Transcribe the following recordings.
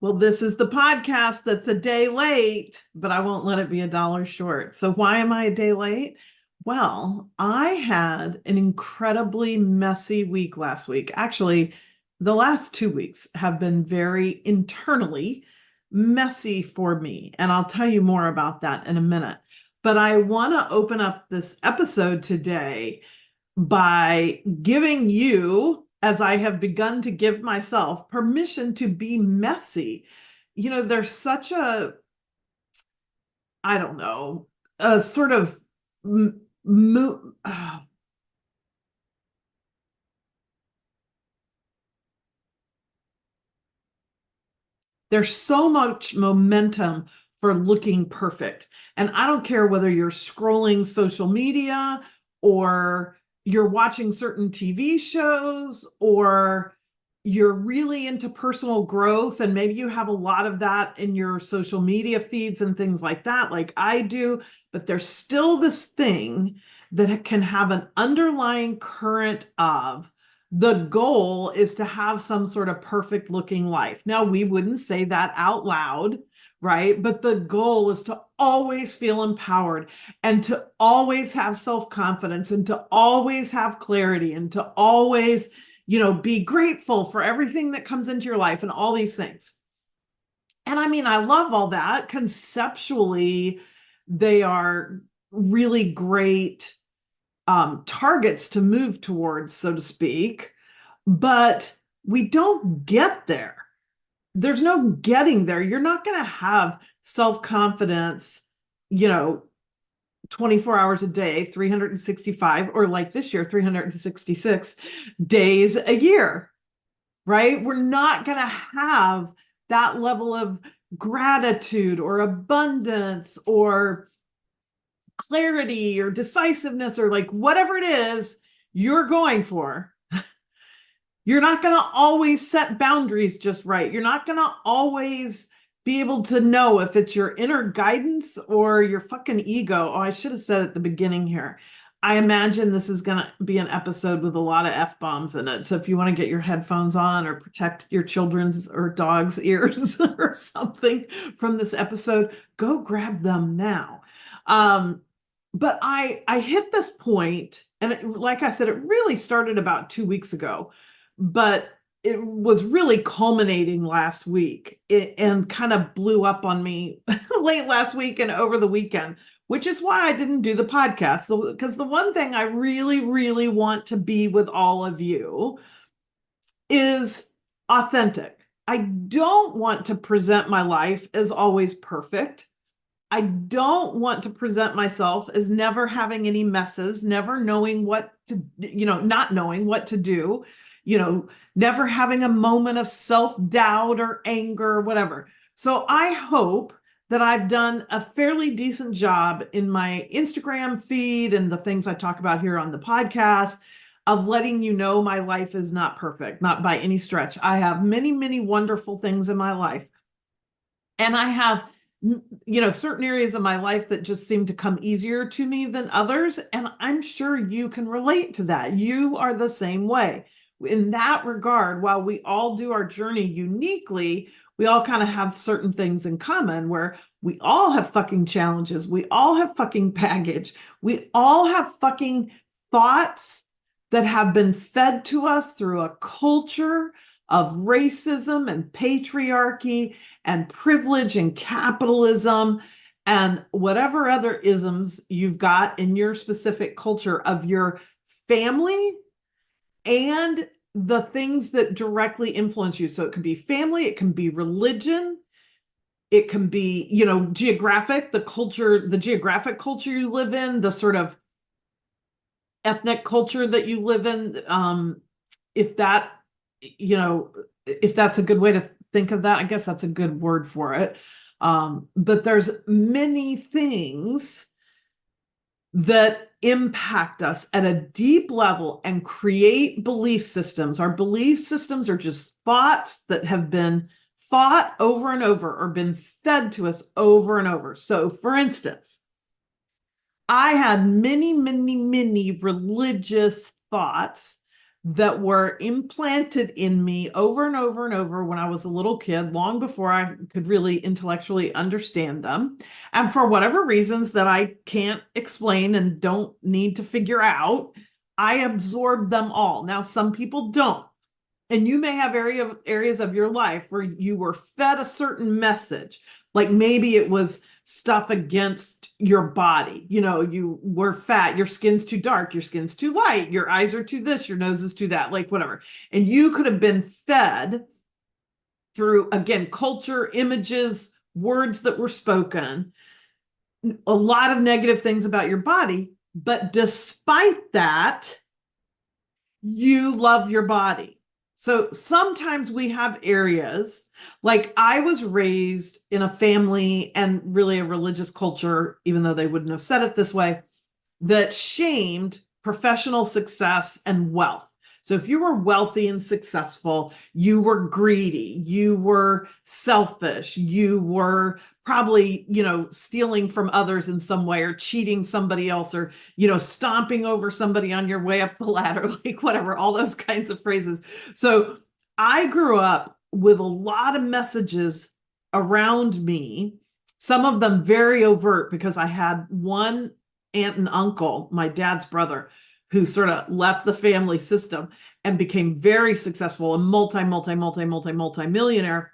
Well, this is the podcast that's a day late, but I won't let it be $1 short. So, why am I a day late? Well, I had an incredibly messy week last week. Actually, the last 2 weeks have been very internally messy for me. And I'll tell you more about that in a minute. But I want to open up this episode today by giving you, as I have begun to give myself, permission to be messy. There's such I don't know, a sort of, mo- uh, there's so much momentum for looking perfect. And I don't care whether you're scrolling social media or you're watching certain TV shows or you're really into personal growth, and maybe you have a lot of that in your social media feeds and things like that, like I do, but there's still this thing that can have an underlying current of the goal is to have some sort of perfect looking life. Now, we wouldn't say that out loud, right? But the goal is to always feel empowered and to always have self-confidence and to always have clarity and to always, be grateful for everything that comes into your life and all these things. And I mean, I love all that. Conceptually, they are really great targets to move towards, so to speak, but we don't get there. There's no getting there. You're not going to have self-confidence, you know, 24 hours a day, 365, or like this year, 366 days a year, right? We're not going to have that level of gratitude or abundance or clarity or decisiveness or like whatever it is you're going for. You're not going to always set boundaries just right. You're not going to always be able to know if it's your inner guidance or your fucking ego. Oh, I should have said at the beginning here. I imagine this is going to be an episode with a lot of F-bombs in it. So if you want to get your headphones on or protect your children's or dog's ears or something from this episode, go grab them now. But I hit this point, and like I said, it really started about 2 weeks ago, but it was really culminating last week and kind of blew up on me late last week and over the weekend, which is why I didn't do the podcast. Because the one thing I really, really want to be with all of you is authentic. I don't want to present my life as always perfect. I don't want to present myself as never having any messes, never knowing what to, not knowing what to do, never having a moment of self-doubt or anger or whatever. So I hope that I've done a fairly decent job in my Instagram feed and the things I talk about here on the podcast of letting you know my life is not perfect, not by any stretch. I have many, many wonderful things in my life. And I have certain areas of my life that just seem to come easier to me than others. And I'm sure you can relate to that. You are the same way. In that regard, while we all do our journey uniquely, we all kind of have certain things in common where we all have fucking challenges. We all have fucking baggage. We all have fucking thoughts that have been fed to us through a culture of racism and patriarchy and privilege and capitalism and whatever other isms you've got in your specific culture of your family and the things that directly influence you. So it can be family, it can be religion, it can be, geographic, the geographic culture you live in, the sort of ethnic culture that you live in. If that, if that's a good way to think of that, I guess that's a good word for it. But there's many things that impact us at a deep level and create belief systems. Our belief systems are just thoughts that have been thought over and over or been fed to us over and over. So, for instance, I had many, many, many religious thoughts that were implanted in me over and over and over when I was a little kid, long before I could really intellectually understand them. And for whatever reasons that I can't explain and don't need to figure out, I absorbed them all. Now, some people don't. And you may have areas of your life where you were fed a certain message, like maybe it was stuff against your body. You know, you were fat, your skin's too dark, your skin's too light, your eyes are too this, your nose is too that, like whatever. And you could have been fed through, again, culture, images, words that were spoken, a lot of negative things about your body. But despite that, you love your body. So sometimes we have areas, like I was raised in a family and really a religious culture, even though they wouldn't have said it this way, that shamed professional success and wealth. So if you were wealthy and successful, you were greedy, you were selfish, you were probably, stealing from others in some way or cheating somebody else or, stomping over somebody on your way up the ladder, like whatever, all those kinds of phrases. So I grew up with a lot of messages around me, some of them very overt because I had one aunt and uncle, my dad's brother, who sort of left the family system and became very successful and multi-millionaire.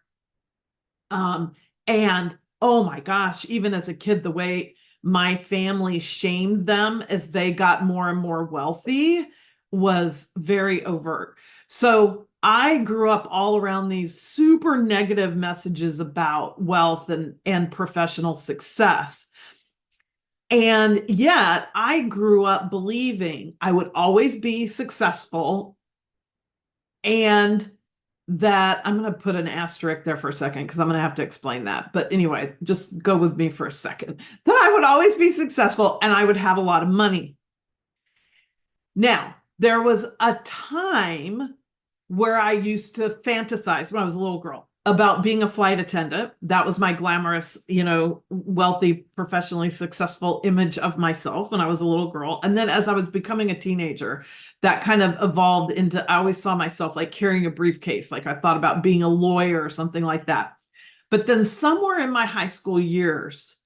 And oh my gosh, even as a kid, the way my family shamed them as they got more and more wealthy was very overt. So I grew up all around these super negative messages about wealth and professional success. And yet I grew up believing I would always be successful and that I'm going to put an asterisk there for a second because I'm going to have to explain that. But anyway, just go with me for a second. That I would always be successful and I would have a lot of money. Now, there was a time where I used to fantasize when I was a little girl about being a flight attendant. That was my glamorous, wealthy, professionally successful image of myself when I was a little girl. And then as I was becoming a teenager, that kind of evolved into, I always saw myself like carrying a briefcase. Like I thought about being a lawyer or something like that. But then somewhere in my high school years,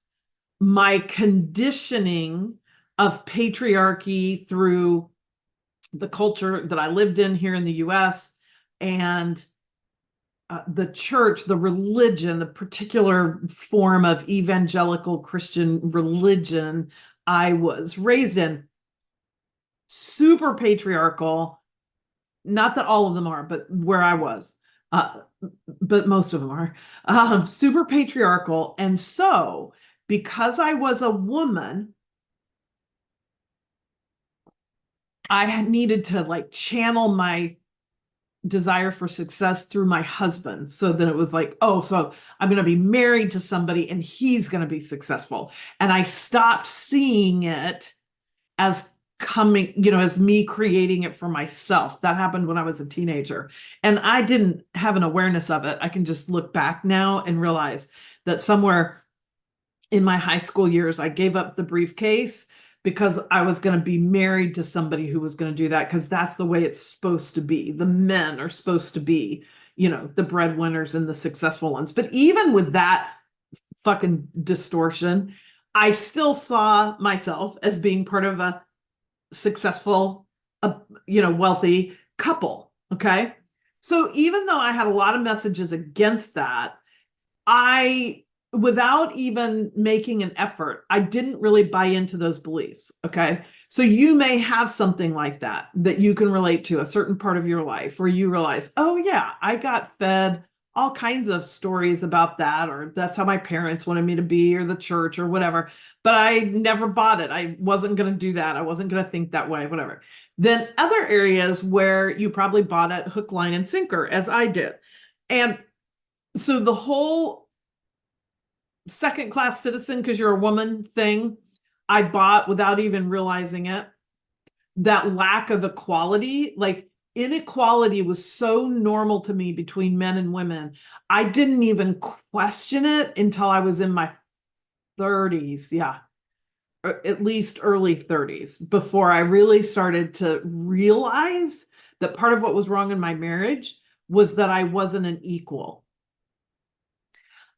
my conditioning of patriarchy through the culture that I lived in here in the US and the church, the religion, the particular form of evangelical Christian religion I was raised in, super patriarchal. Not that all of them are, but where I was, but most of them are super patriarchal. And so because I was a woman, I had needed to like channel my desire for success through my husband. So then it was like, oh, so I'm going to be married to somebody and he's going to be successful. And I stopped seeing it as coming, as me creating it for myself. That happened when I was a teenager. And I didn't have an awareness of it. I can just look back now and realize that somewhere in my high school years, I gave up the briefcase because I was going to be married to somebody who was going to do that because that's the way it's supposed to be. The men are supposed to be, the breadwinners and the successful ones. But even with that fucking distortion, I still saw myself as being part of a successful, wealthy couple. Okay. So even though I had a lot of messages against that, without even making an effort, I didn't really buy into those beliefs. Okay. So you may have something like that you can relate to, a certain part of your life where you realize, oh yeah, I got fed all kinds of stories about that, or that's how my parents wanted me to be, or the church or whatever, but I never bought it. I wasn't going to do that. I wasn't going to think that way, whatever. Then other areas where you probably bought it hook, line, and sinker, as I did. And so the whole second class citizen because you're a woman thing, I bought without even realizing it. That lack of equality, like inequality was so normal to me between men and women. I didn't even question it until I was in my 30s. Yeah. Or at least early 30s before I really started to realize that part of what was wrong in my marriage was that I wasn't an equal.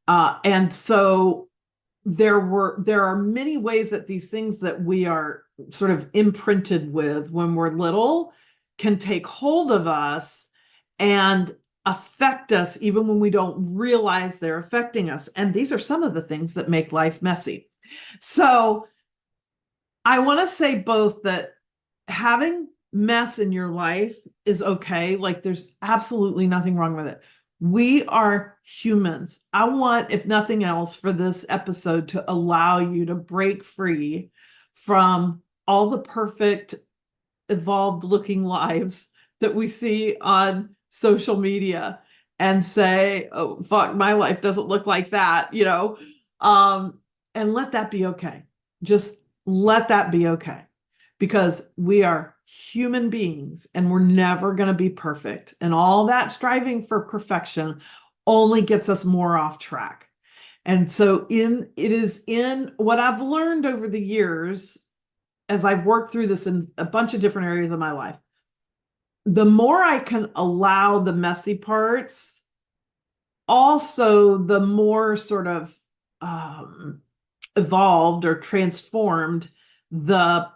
And so there are many ways that these things that we are sort of imprinted with when we're little can take hold of us and affect us even when we don't realize they're affecting us. And these are some of the things that make life messy. So I want to say both that having mess in your life is okay. Like there's absolutely nothing wrong with it. We are humans. I want, if nothing else, for this episode to allow you to break free from all the perfect, evolved looking lives that we see on social media and say, oh, fuck, my life doesn't look like that, and let that be okay. Just let that be okay, because we are human beings and we're never going to be perfect. And all that striving for perfection only gets us more off track. And so it is in what I've learned over the years as I've worked through this in a bunch of different areas of my life, the more I can allow the messy parts, also the more sort of evolved or transformed the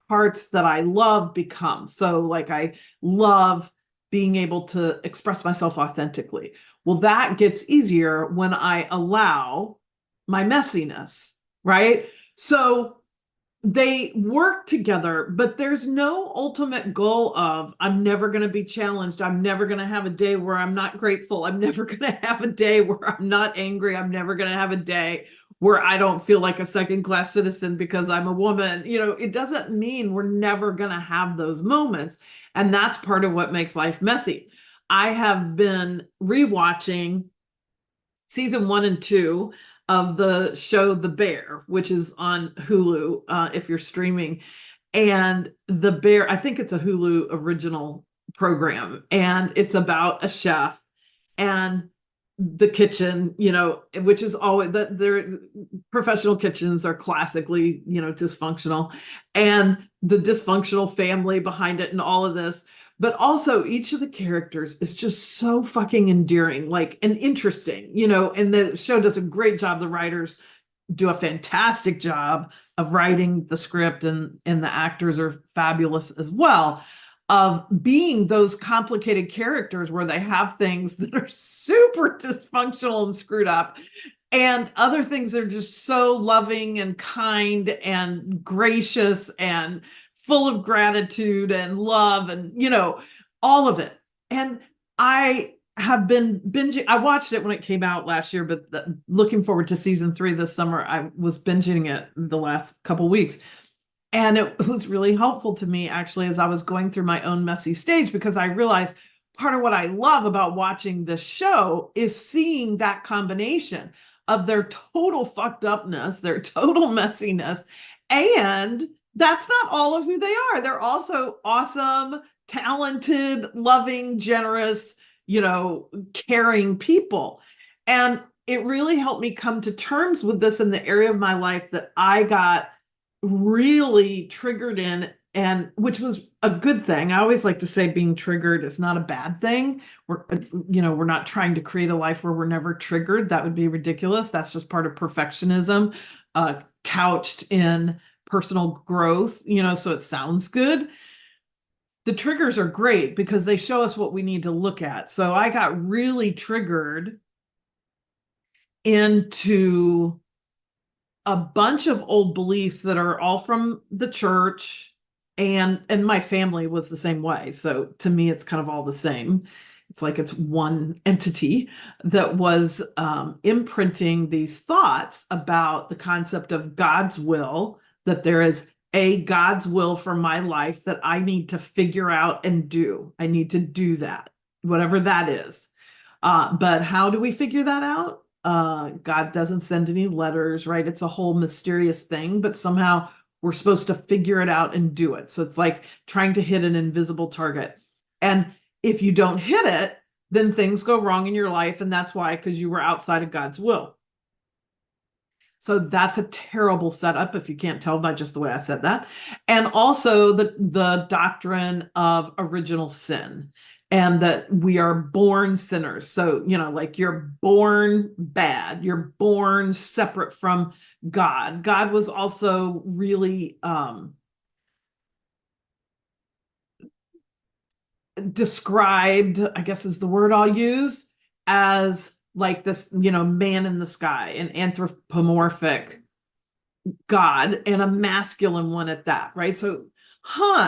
parts that I love become. So like I love being able to express myself authentically. Well, that gets easier when I allow my messiness, right? So they work together, but there's no ultimate goal of I'm never going to be challenged. I'm never going to have a day where I'm not grateful. I'm never going to have a day where I'm not angry. I'm never going to have a day where I don't feel like a second-class citizen because I'm a woman. It doesn't mean we're never going to have those moments. And that's part of what makes life messy. I have been rewatching season 1 and 2 of the show The Bear, which is on Hulu, if you're streaming. And The Bear, I think it's a Hulu original program, and it's about a chef and the kitchen, which is always that their professional kitchens are classically, dysfunctional, and the dysfunctional family behind it and all of this. But also each of the characters is just so fucking endearing, like, and interesting, and the show does a great job. The writers do a fantastic job of writing the script, and the actors are fabulous as well, of being those complicated characters where they have things that are super dysfunctional and screwed up, and other things that are just so loving and kind and gracious and full of gratitude and love and, all of it. And I have been binging. I watched it when it came out last year, but looking forward to season 3 this summer. I was binging it the last couple weeks. And it was really helpful to me, actually, as I was going through my own messy stage, because I realized part of what I love about watching this show is seeing that combination of their total fucked upness, their total messiness. And that's not all of who they are. They're also awesome, talented, loving, generous, caring people. And it really helped me come to terms with this in the area of my life that I got really triggered in, and which was a good thing. I always like to say being triggered is not a bad thing. We're not trying to create a life where we're never triggered. That would be ridiculous. That's just part of perfectionism, couched in personal growth, so it sounds good. The triggers are great because they show us what we need to look at. So I got really triggered into a bunch of old beliefs that are all from the church, and my family was the same way. So to me, it's kind of all the same. It's like it's one entity that was imprinting these thoughts about the concept of God's will, that there is a God's will for my life that I need to figure out and do. I need to do that, whatever that is. But how do we figure that out? God doesn't send any letters, right? It's a whole mysterious thing, but somehow we're supposed to figure it out and do it. So it's like trying to hit an invisible target. And if you don't hit it, then things go wrong in your life. And that's why, because you were outside of God's will. So that's a terrible setup if you can't tell by just the way I said that. And also the doctrine of original sin and that we are born sinners. So, like you're born bad, you're born separate from God. God was also really described, I guess is the word I'll use, as like this, man in the sky, an anthropomorphic God and a masculine one at that, right? So,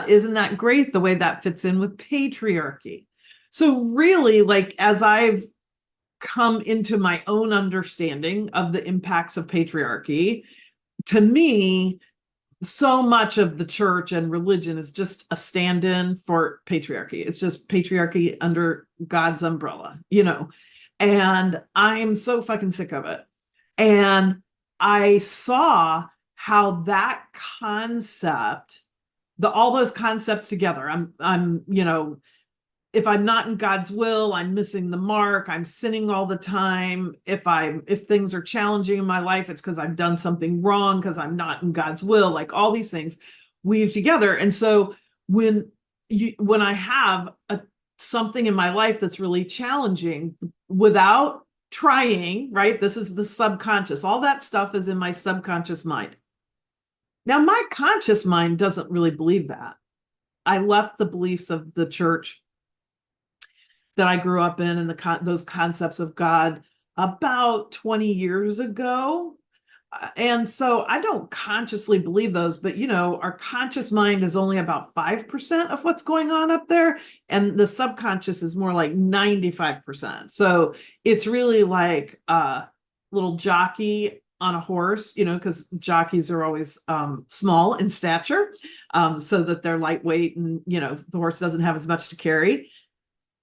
isn't that great the way that fits in with patriarchy? So, really, like as I've come into my own understanding of the impacts of patriarchy, to me, so much of the church and religion is just a stand-in for patriarchy. It's just patriarchy under God's umbrella, and I'm so fucking sick of it. And I saw how that concept, all those concepts together, I'm if I'm not in God's will, I'm missing the mark. I'm sinning all the time. If things are challenging in my life, it's because I've done something wrong, because I'm not in God's will. Like all these things weave together. And so when I have something in my life that's really challenging without trying, right? This is the subconscious. All that stuff is in my subconscious mind. Now, my conscious mind doesn't really believe that. I left the beliefs of the church that I grew up in and those concepts of God about 20 years ago. And so I don't consciously believe those, but our conscious mind is only about 5% of what's going on up there. And the subconscious is more like 95%. So it's really like a little jockey on a horse, because jockeys are always small in stature, so that they're lightweight and, the horse doesn't have as much to carry.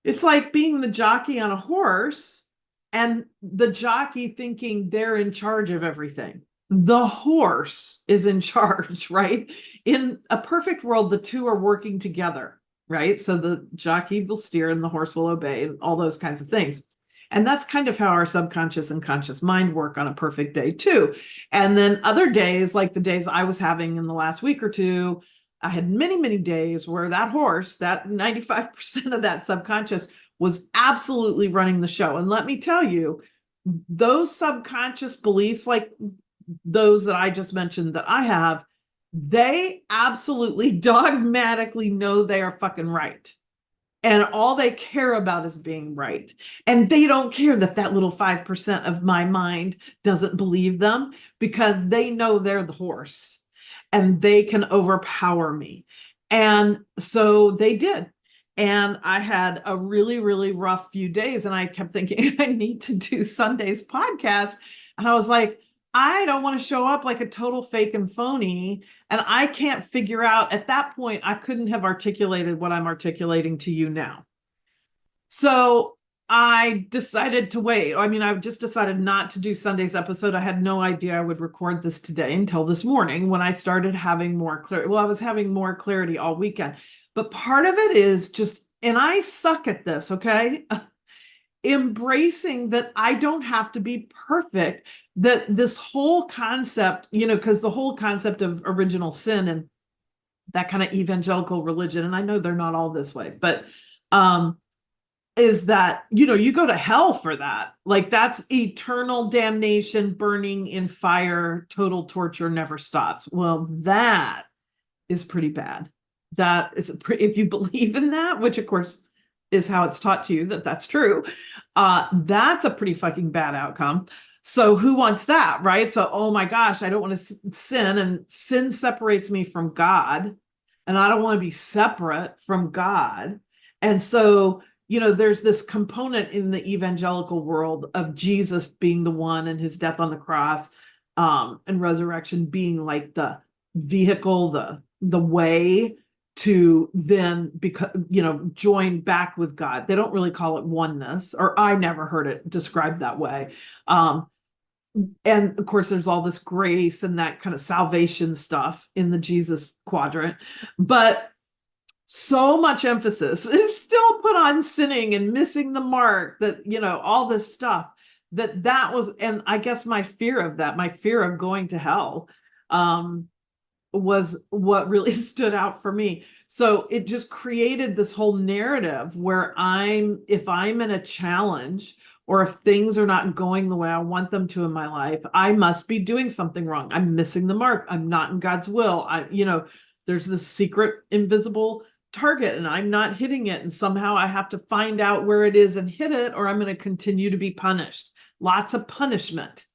It's like being the jockey on a horse and the jockey thinking they're in charge of everything. The horse is in charge, right? In a perfect world, the two are working together, right? So the jockey will steer and the horse will obey and all those kinds of things. And that's kind of how our subconscious and conscious mind work on a perfect day too. And then other days, like the days I was having in the last week or two, I had many, many days where that horse, that 95% of that subconscious was absolutely running the show. And let me tell you, those subconscious beliefs, like those that I just mentioned that I have, they absolutely dogmatically know they are fucking right. And all they care about is being right. And they don't care that that little 5% of my mind doesn't believe them, because they know they're the horse and they can overpower me. And so they did. And I had a really, really rough few days. And I kept thinking, I need to do Sunday's podcast. And I was like, I don't want to show up like a total fake and phony. And I can't figure out, at that point, I couldn't have articulated what I'm articulating to you now. So I decided to wait. I mean, I just decided not to do Sunday's episode. I had no idea I would record this today until this morning when I started having more clarity. Well, I was having more clarity all weekend. But part of it is just, and I suck at this, okay? Embracing that I don't have to be perfect, that this whole concept, because the whole concept of original sin and that kind of evangelical religion, and I know they're not all this way, but is that, you go to hell for that. Like that's eternal damnation, burning in fire, total torture never stops. Well, that is pretty bad. That is if you believe in that, which of course is how it's taught to you that that's true, that's a pretty fucking bad outcome. So who wants that, right? So, oh my gosh, I don't want to sin, and sin separates me from God, and I don't want to be separate from God. And so, there's this component in the evangelical world of Jesus being the one, and his death on the cross, and resurrection being like the vehicle, the way to then join back with God. They don't really call it oneness, or I never heard it described that way. And of course, there's all this grace and that kind of salvation stuff in the Jesus quadrant. But so much emphasis is still put on sinning and missing the mark, that, all this stuff. that was, and I guess my fear of that, my fear of going to hell, was what really stood out for me. So it just created this whole narrative where if I'm in a challenge, or if things are not going the way I want them to in my life, I must be doing something wrong. I'm missing the mark. I'm not in God's will. There's this secret invisible target and I'm not hitting it. And somehow I have to find out where it is and hit it, or I'm going to continue to be punished. Lots of punishment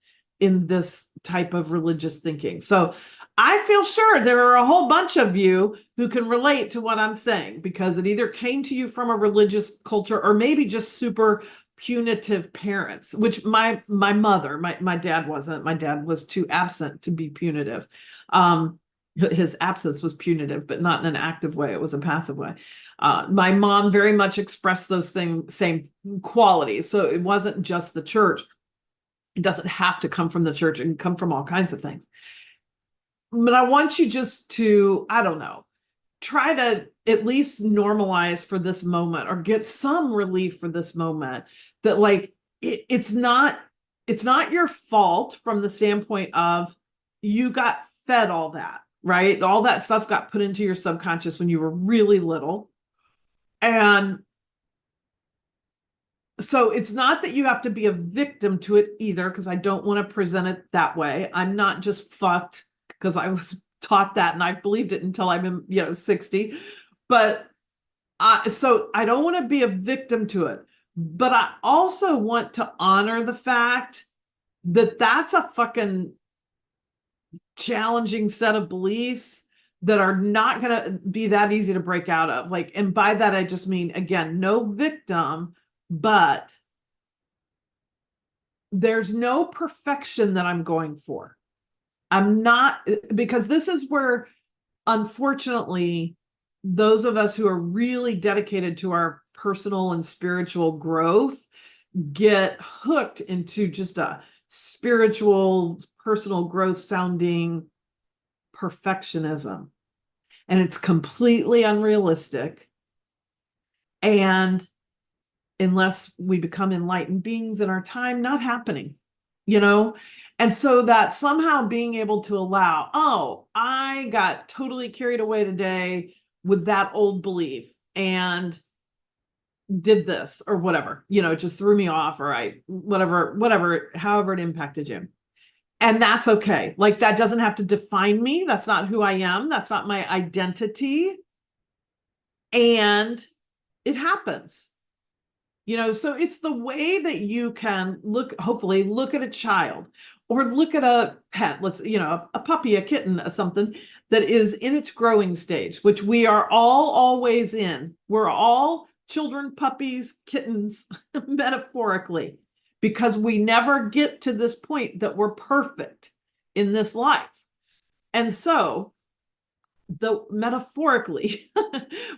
in this type of religious thinking. So I feel sure there are a whole bunch of you who can relate to what I'm saying, because it either came to you from a religious culture or maybe just super punitive parents, which my mother, my dad wasn't. My dad was too absent to be punitive. His absence was punitive, but not in an active way. It was a passive way. My mom very much expressed those same qualities. So it wasn't just the church. It doesn't have to come from the church. It can come from all kinds of things. But I want you just to, I don't know, try to at least normalize for this moment, or get some relief for this moment, that like it's not your fault from the standpoint of you got fed all that, right? All that stuff got put into your subconscious when you were really little. And so it's not that you have to be a victim to it either, because I don't want to present it that way. I'm not just fucked because I was taught that and I've believed it until I'm in, 60. But so I don't want to be a victim to it. But I also want to honor the fact that that's a fucking challenging set of beliefs that are not going to be that easy to break out of. Like, and by that, I just mean, again, no victim, but there's no perfection that I'm going for. I'm not, because this is where, unfortunately, those of us who are really dedicated to our personal and spiritual growth get hooked into just a spiritual, personal growth sounding perfectionism. And it's completely unrealistic. And unless we become enlightened beings in our time, not happening, And so that somehow being able to allow, oh, I got totally carried away today with that old belief and did this or whatever, it just threw me off, or whatever, however it impacted you. And that's okay. Like, that doesn't have to define me. That's not who I am. That's not my identity. And it happens. So it's the way that you can hopefully look at a child or look at a pet, a puppy, a kitten, something that is in its growing stage, which we are all always in. We're all children, puppies, kittens, metaphorically, because we never get to this point that we're perfect in this life. And so metaphorically,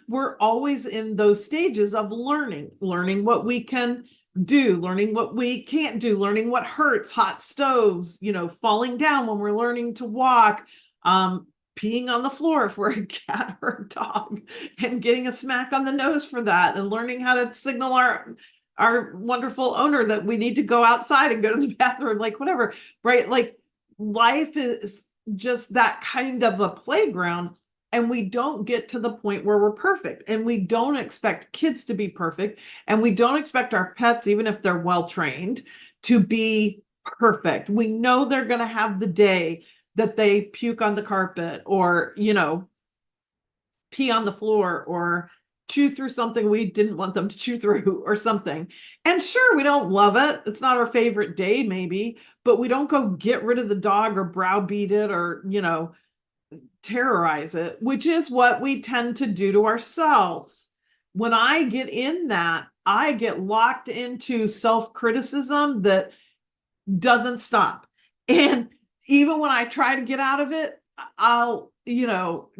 we're always in those stages of learning what we can do, learning what we can't do, learning what hurts, hot stoves, falling down when we're learning to walk, peeing on the floor if we're a cat or a dog, and getting a smack on the nose for that, and learning how to signal our wonderful owner that we need to go outside and go to the bathroom, like whatever, right? Like, life is just that kind of a playground, and we don't get to the point where we're perfect, and we don't expect kids to be perfect, and we don't expect our pets, even if they're well trained, to be perfect. We know they're going to have the day that they puke on the carpet, or pee on the floor, or chew through something we didn't want them to chew through, or something. And sure, we don't love it. It's not our favorite day, maybe, but we don't go get rid of the dog or browbeat it, or, terrorize it, which is what we tend to do to ourselves. When I get in that, I get locked into self-criticism that doesn't stop. And even when I try to get out of it, I'll,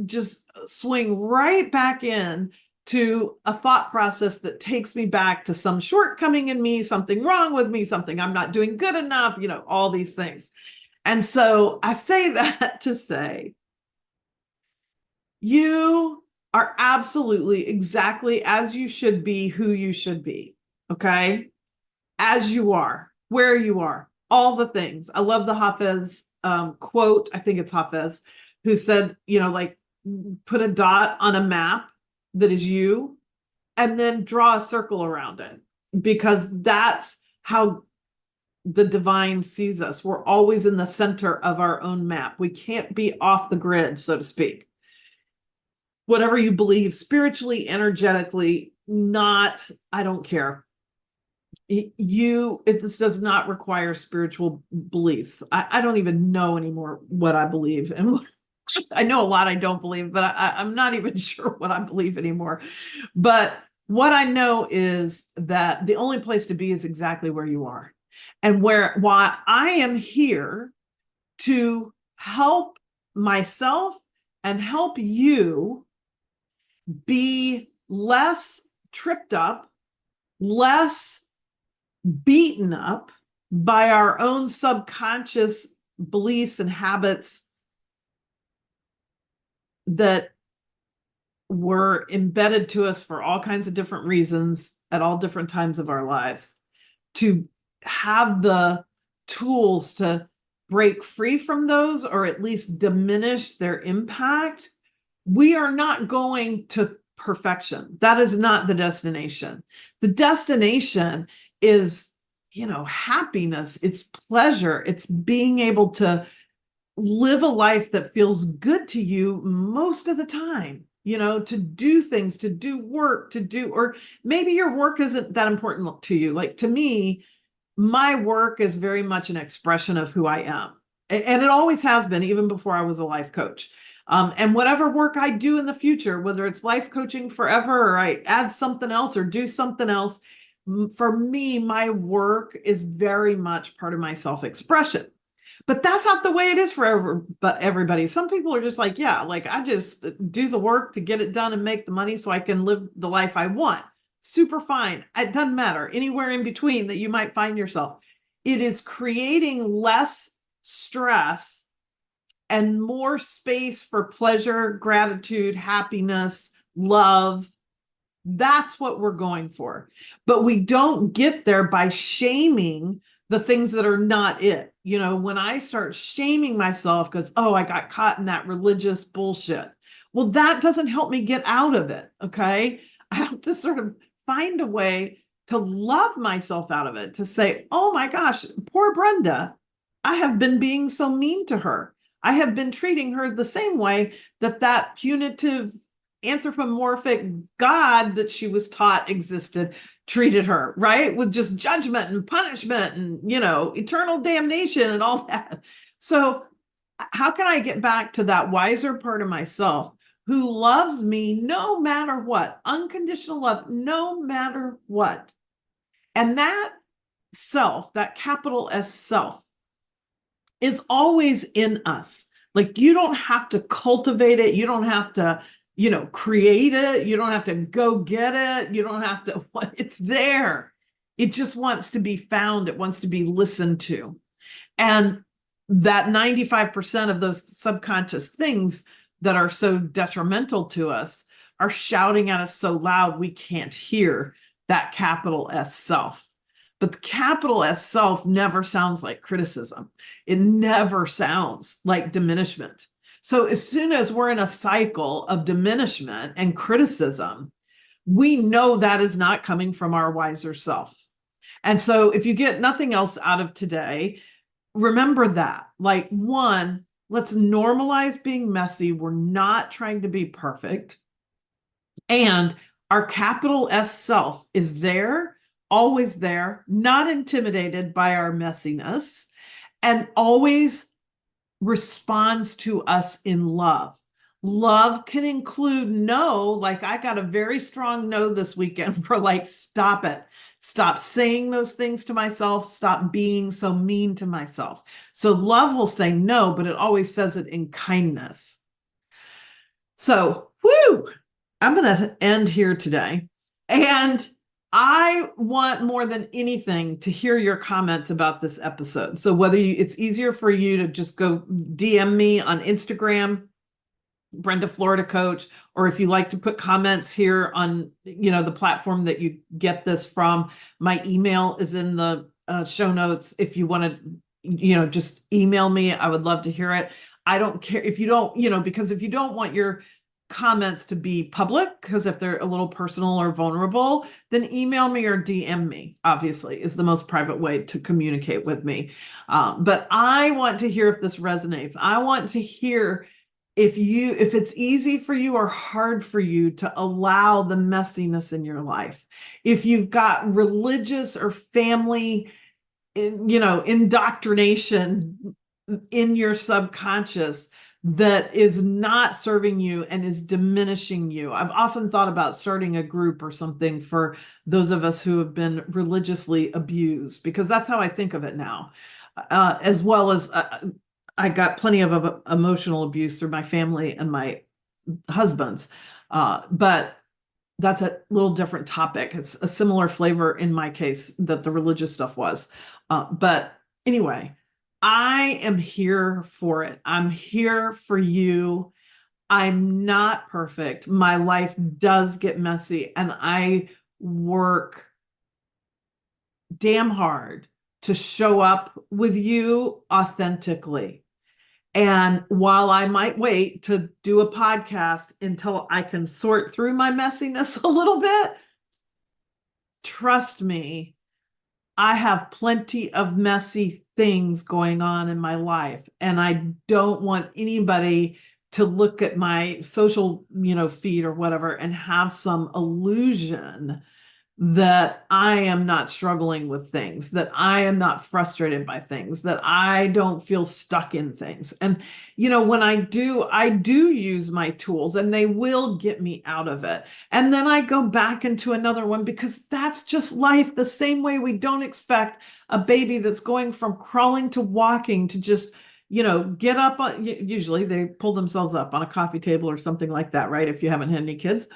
just swing right back in to a thought process that takes me back to some shortcoming in me, something wrong with me, something I'm not doing good enough, all these things. And so I say that to say, you are absolutely exactly as you should be, who you should be, okay? As you are. where you are, all the things. I love the Hafez quote. I think it's Hafez who said, like, put a dot on a map that is you and then draw a circle around it, because that's how the divine sees us. We're always in the center of our own map. We can't be off the grid, so to speak. Whatever you believe, spiritually, energetically, I don't care. This does not require spiritual beliefs. I don't even know anymore what I believe. And I know a lot I don't believe, but I'm not even sure what I believe anymore. But what I know is that the only place to be is exactly where you are. And why I am here to help myself and help you be less tripped up, less beaten up by our own subconscious beliefs and habits that were embedded to us for all kinds of different reasons at all different times of our lives, to have the tools to break free from those, or at least diminish their impact. We are not going to perfection. That is not the destination. The destination is, happiness. It's pleasure. It's being able to live a life that feels good to you most of the time, to do things, to do work, or maybe your work isn't that important to you. Like, to me, my work is very much an expression of who I am. And it always has been, even before I was a life coach. And whatever work I do in the future, whether it's life coaching forever, or I add something else or do something else, for me, my work is very much part of my self-expression. But that's not the way it is for everybody. Some people are just like, yeah, like, I just do the work to get it done and make the money so I can live the life I want. Super fine. It doesn't matter. Anywhere in between that you might find yourself. It is creating less stress and more space for pleasure, gratitude, happiness, love. That's what we're going for. But we don't get there by shaming the things that are not it. When I start shaming myself because, I got caught in that religious bullshit, well, that doesn't help me get out of it. Okay. I have to sort of find a way to love myself out of it, to say, oh my gosh, poor Brenda, I have been being so mean to her. I have been treating her the same way that punitive anthropomorphic God that she was taught existed treated her, right? With just judgment and punishment and, eternal damnation and all that. So how can I get back to that wiser part of myself who loves me no matter what? Unconditional love, no matter what. And that self, that capital S self, is always in us. Like, you don't have to cultivate it. You don't have to, create it. You don't have to go get it. You don't have to, it's there. It just wants to be found. It wants to be listened to. And that 95% of those subconscious things that are so detrimental to us are shouting at us so loud we can't hear that capital S self. But the capital S self never sounds like criticism. It never sounds like diminishment. So as soon as we're in a cycle of diminishment and criticism, we know that is not coming from our wiser self. And so if you get nothing else out of today, remember that. Like, one, let's normalize being messy. We're not trying to be perfect. And our capital S self is there, always there, not intimidated by our messiness, and always responds to us in love. Love can include no, like, I got a very strong no this weekend for, like, stop it. Stop saying those things to myself. Stop being so mean to myself. So love will say no, but it always says it in kindness. So, I'm going to end here today. And I want more than anything to hear your comments about this episode. So whether it's easier for you to just go DM me on Instagram, Brenda Florida Coach, or if you like to put comments here on, the platform that you get this from, my email is in the show notes. If you want to, just email me. I would love to hear it. I don't care if you don't, because if you don't want your comments to be public, because if they're a little personal or vulnerable, then email me or DM me, obviously, is the most private way to communicate with me. But I want to hear if this resonates. I want to hear if it's easy for you or hard for you to allow the messiness in your life. If you've got religious or family, indoctrination in your subconscious that is not serving you and is diminishing you. I've often thought about starting a group or something for those of us who have been religiously abused, because that's how I think of it now. As well as I got plenty of emotional abuse through my family and my husband's. But that's a little different topic. It's a similar flavor in my case that the religious stuff was. But anyway, I am here for it. I'm here for you. I'm not perfect. My life does get messy, and I work damn hard to show up with you authentically. And while I might wait to do a podcast until I can sort through my messiness a little bit, trust me, I have plenty of messy things going on in my life. And I don't want anybody to look at my social, feed or whatever and have some illusion that I am not struggling with things, that I am not frustrated by things, that I don't feel stuck in things. And, when I do use my tools and they will get me out of it. And then I go back into another one, because that's just life. The same way we don't expect a baby that's going from crawling to walking to just, get up. Usually they pull themselves up on a coffee table or something like that, right? If you haven't had any kids.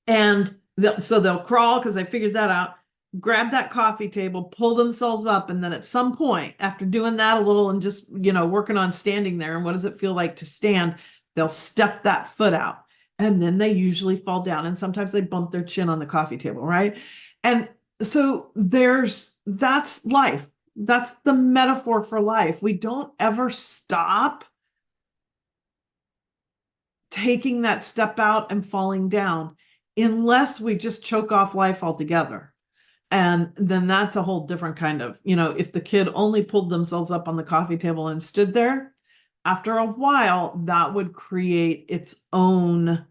And so they'll crawl, because I figured that out, grab that coffee table, pull themselves up. And then at some point, after doing that a little and just, working on standing there and what does it feel like to stand, they'll step that foot out. And then they usually fall down. And sometimes they bump their chin on the coffee table, right? And so that's life. That's the metaphor for life. We don't ever stop taking that step out and falling down, unless we just choke off life altogether. And then that's a whole different kind of, if the kid only pulled themselves up on the coffee table and stood there, after a while, that would create its own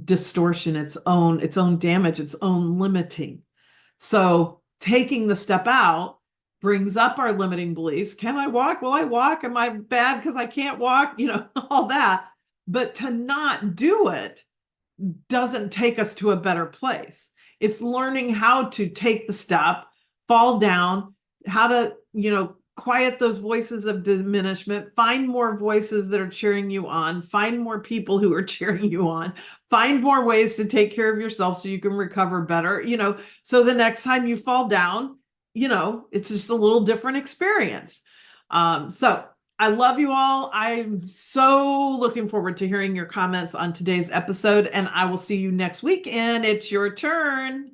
distortion, its own damage, its own limiting. So taking the step out brings up our limiting beliefs. Can I walk? Will I walk? Am I bad because I can't walk? All that. But to not do it doesn't take us to a better place. It's learning how to take the step, fall down, how to, quiet those voices of diminishment, find more voices that are cheering you on, find more people who are cheering you on, find more ways to take care of yourself so you can recover better, so the next time you fall down, it's just a little different experience. So I love you all. I'm so looking forward to hearing your comments on today's episode, and I will see you next week, and it's your turn.